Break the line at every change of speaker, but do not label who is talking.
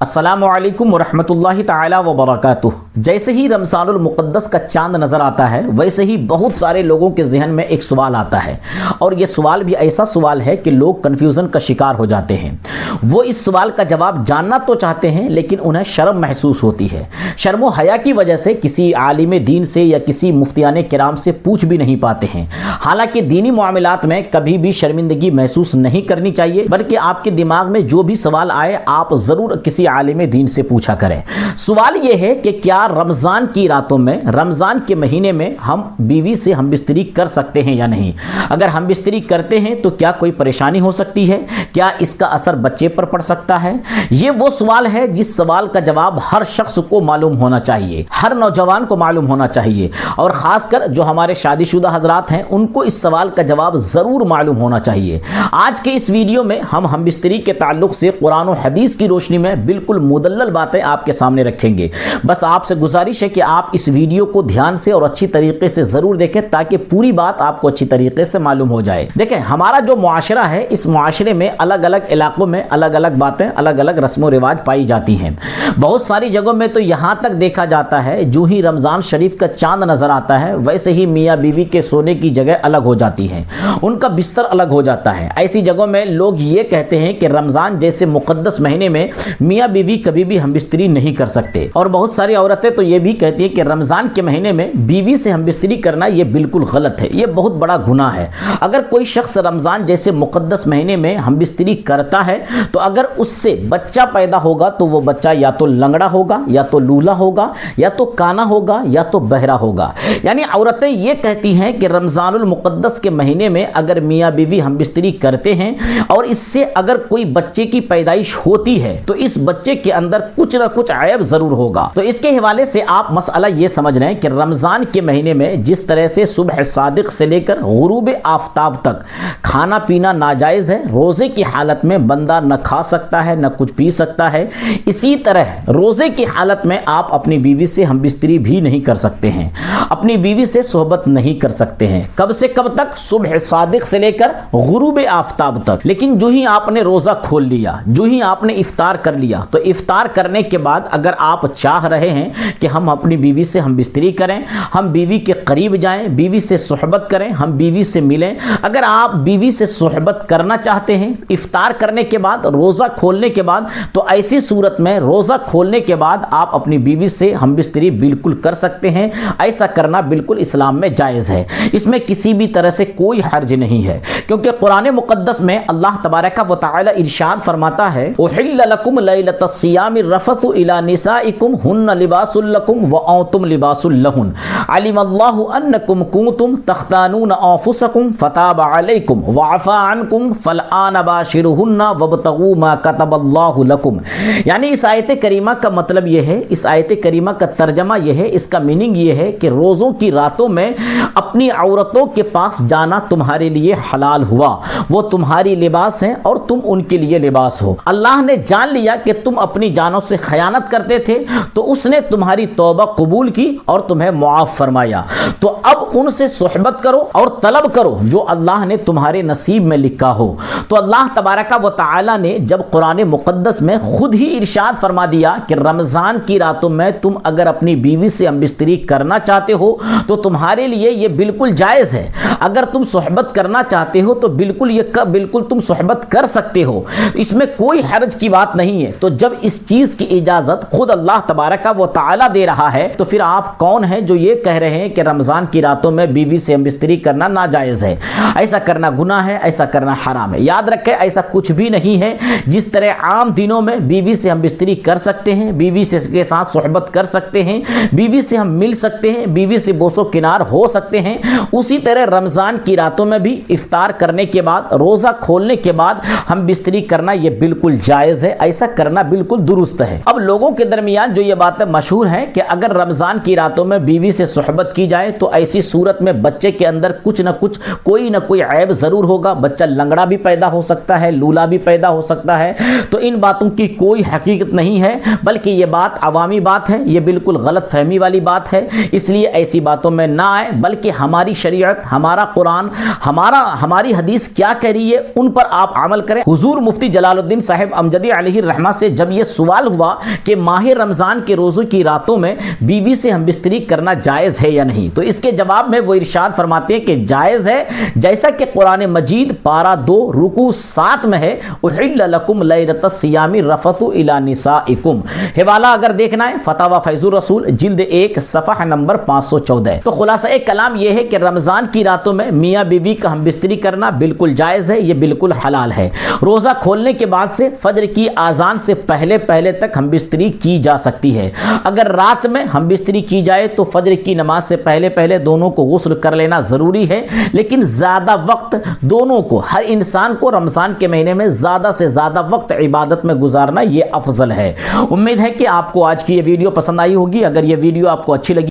السلام علیکم ورحمۃ اللہ تعالی وبرکاتہ۔ جیسے ہی رمضان المقدس کا چاند نظر آتا ہے ویسے ہی بہت سارے لوگوں کے ذہن میں ایک سوال آتا ہے، اور یہ سوال بھی ایسا سوال ہے کہ لوگ کنفیوژن کا شکار ہو جاتے ہیں۔ وہ اس سوال کا جواب جاننا تو چاہتے ہیں لیکن انہیں شرم محسوس ہوتی ہے، شرم و حیا کی وجہ سے کسی عالم دین سے یا کسی مفتیان کرام سے پوچھ بھی نہیں پاتے ہیں۔ حالانکہ دینی معاملات میں کبھی بھی شرمندگی محسوس نہیں کرنی چاہیے، بلکہ آپ کے دماغ میں جو بھی سوال آئے آپ ضرور کسی عالم دین سے پوچھا کریں۔ سوال یہ ہے کہ کیا رمضان کی راتوں میں، رمضان کے مہینے میں ہم بیوی سے ہم بستری کر سکتے ہیں یا نہیں؟ اگر ہم بستری کرتے ہیں تو کیا کوئی پریشانی ہو سکتی ہے؟ کیا اس کا اثر بچے پر پڑ سکتا ہے؟ یہ وہ سوال ہے جس سوال کا جواب ہر شخص کو معلوم ہونا چاہیے، ہر نوجوان کو معلوم ہونا چاہیے، اور خاص کر جو ہمارے شادی شدہ حضرات ہیں ان کو اس سوال کا جواب ضرور معلوم ہونا چاہیے۔ آج کے اس ویڈیو میں ہم بستری کے تعلق سے قرآن و حدیث کی روشنی میں بالکل مدلل باتیں آپ کے سامنے رکھیں گے۔ بس آپ سے گزارش ہے کہ آپ اس ویڈیو کو دھیان سے اور اچھی طریقے سے ضرور دیکھیں تاکہ پوری بات آپ کو اچھی طریقے سے معلوم ہو جائے۔ دیکھیں، ہمارا جو معاشرہ ہے اس معاشرے میں الگ الگ علاقوں میں الگ الگ باتیں، الگ الگ رسم و رواج پائی جاتی ہیں۔ بہت ساری جگہوں میں تو یہاں تک دیکھا جاتا ہے جو ہی رمضان شریف کا چاند نظر آتا ہے ویسے ہی میاں بیوی کے سونے کی جگہ الگ ہو جاتی ہے، ان کا بستر الگ ہو جاتا ہے۔ ایسی جگہوں میں لوگ یہ کہتے ہیں کہ رمضان جیسے مقدس مہینے میں میاں بیوی کبھی بھی ہم بستری نہیں کر سکتے، اور بہت ساری عورتیں تو یہ بھی کہتی ہیں کہ رمضان کے مہینے میں بیوی سے ہم بستری کرنا یہ بالکل غلط ہے، یہ بہت بڑا گناہ ہے۔ اگر کوئی شخص رمضان جیسے مقدس مہینے میں ہم بستری کرتا ہے تو اگر اس سے بچہ پیدا ہوگا تو وہ بچہ یا تو لنگڑا ہوگا، یا تو لولا ہوگا، یا تو کانا ہوگا، یا تو بہرا ہوگا۔ یعنی عورتیں یہ کہتی ہیں کہ رمضان المقدس کے مہینے میں اگر میاں بیوی ہم بستری کرتے ہیں اور اس سے اگر کوئی بچے کی پیدائش ہوتی ہے تو اس بچے کے اندر کچھ نہ کچھ عیب ضرور ہوگا۔ تو اس کے حوالے سے آپ مسئلہ یہ سمجھ رہے ہیں کہ رمضان کے مہینے میں جس طرح سے صبح صادق سے لے کر غروب آفتاب تک کھانا پینا ناجائز ہے، روزے کی حالت میں بندہ نہ کھا سکتا ہے نہ کچھ پی سکتا ہے، اسی طرح روزے کی حالت میں آپ اپنی بیوی سے ہم بستری بھی نہیں کر سکتے ہیں، اپنی بیوی سے صحبت نہیں کر سکتے ہیں۔ کب سے کب تک؟ صبح صادق سے لے کر غروب آفتاب تک۔ لیکن جو ہی آپ نے روزہ کھول لیا، جو ہی آپ نے افطار کر لیا، تو افطار کرنے کے بعد اگر آپ چاہ رہے ہیں کہ ہم اپنی بیوی سے ہم بستری کریں، ہم بیوی کے قریب جائیں، بیوی سے صحبت کریں، ہم بیوی سے ملیں، اگر آپ بیوی سے صحبت کرنا چاہتے ہیں افطار کرنے کے بعد، روزہ کھولنے کے بعد، تو ایسی صورت میں روزہ کھولنے کے بعد آپ اپنی بیوی سے ہم بستری بالکل کر سکتے ہیں۔ ایسا کرنا بالکل اسلام میں جائز ہے، اس میں کسی بھی طرح سے کوئی حرج نہیں ہے، کیونکہ قرآن مقدس میں اللہ تبارک و تعالی ارشاد فرماتا ہے احل لکم لیلۃ الصیام الرفث الی نسائکم ہن لباس لکم وانتم لباس لہن علم اللہ انکم کنتم تختانون انفسکم فتاب علیکم وعفی عنکم فالآن باشرہن وابتغوا ما کتب اللہ لکم۔ یعنی اس آیت کریمہ کا مطلب یہ ہے، اس آیت کریمہ کا ترجمہ یہ ہے، اس کا میننگ یہ ہے کہ روزوں کی راتوں میں اپنی عورتوں کے پاس جانا تمہارے لیے حلال ہوا، وہ تمہاری لباس ہیں اور تم ان کے لیے لباس ہو۔ اللہ نے جان لیا کہ تم اپنی جانوں سے خیانت کرتے تھے تو اس نے تمہاری توبہ قبول کی اور تمہیں معاف فرمایا، تو اب ان سے صحبت کرو اور طلب کرو جو اللہ نے تمہارے نصیب میں لکھا ہو۔ تو اللہ تبارک و تعالی نے جب قرآن مقدس میں خود ہی ارشاد فرما دیا کہ رمضان کی راتوں میں تم اگر اپنی بیوی سے ہم بستری کرنا چاہتے ہو تو تمہارے لیے یہ بالکل جائز ہے، اگر تم صحبت کرنا چاہتے ہو تو بالکل تم صحبت کر سکتے ہو، اس میں کوئی حرج کی بات نہیں ہے۔ تو جب اس چیز کی اجازت خود اللہ تبارک و تعالی دے رہا ہے تو پھر آپ کون ہیں جو یہ کہہ رہے ہیں کہ رمضان کی راتوں میں بیوی سے ہم بستری کرنا ناجائز ہے، ایسا کرنا گناہ ہے، ایسا کرنا حرام ہے؟ یاد رکھیں ایسا کچھ بھی نہیں ہے۔ جس طرح عام دنوں میں بیوی سے ہم بستری کر سکتے ہیں، بیوی سے کے ساتھ صحبت کر سکتے ہیں، بیوی سے ہم مل سکتے ہیں، بیوی سے بوس و کنار ہو سکتے ہیں، اسی طرح رمضان کی راتوں میں بھی افطار کرنے کے بعد، روزہ کھولنے کے بعد ہم بستری کرنا یہ بالکل جائز ہے، ایسا کرنا بالکل درست ہے۔ اب لوگوں کے درمیان جو یہ باتیں مشہور ہیں کہ اگر رمضان کی راتوں میں بیوی سے صحبت کی جائے تو ایسی صورت میں بچے کے اندر کچھ نہ کچھ کوئی نہ کوئی عیب ضرور ہوگا، بچہ لنگڑا بھی پیدا ہو سکتا ہے، لولا بھی پیدا ہو سکتا ہے۔ تو ان باتوں کی کوئی حقیقت نہیں ہے، بلکہ یہ بات عوامی بات ہے، یہ بالکل غلط فہمی والی بات ہے، اس لیے ایسی باتوں میں نہ آئے، بلکہ ہماری شریعت، ہمارا قرآن، ہماری حدیث کیا کہہ رہی ہے ان پر آپ عمل کریں۔ حضور مفتی جلال الدین صاحب امجدی علیہ الرحمہ سے سے جب یہ سوال ہوا کہ ماہ رمضان کے روزوں کی راتوں میں بیوی سے ہم بستری کرنا جائز ہے یا نہیں، تو اس کے جواب میں وہ ارشاد فرماتے ہیں کہ جائز ہے، جیسا کہ قرآن مجید پارہ 2 رکوع 7 میں ہے، احل لکم لیلۃ الصیام الرفث الی نسائکم۔ حوالہ اگر دیکھنا ہے فتاوی فیض الرسول جلد 1 صفحہ نمبر 514۔ تو خلاصہ کلام یہ ہے کہ رمضان کی راتوں میں میاں بیوی کا ہم بستری کرنا بالکل جائز ہے، یہ بالکل حلال ہے۔ روزہ کھولنے کے بعد سے فجر کی آذان سے پہلے تک ہم بستری کی جا سکتی ہے۔ اگر رات میں ہم بستری کی جائے تو فجر کی نماز سے پہلے دونوں کو غسل کر لینا ضروری ہے، لیکن زیادہ وقت دونوں کو، ہر انسان کو رمضان کے مہینے میں زیادہ سے زیادہ وقت عبادت میں گزارنا یہ افضل ہے۔ امید ہے کہ آپ کو آج کی یہ ویڈیو پسند آئی ہوگی۔ اگر یہ ویڈیو آپ کو اچھی لگی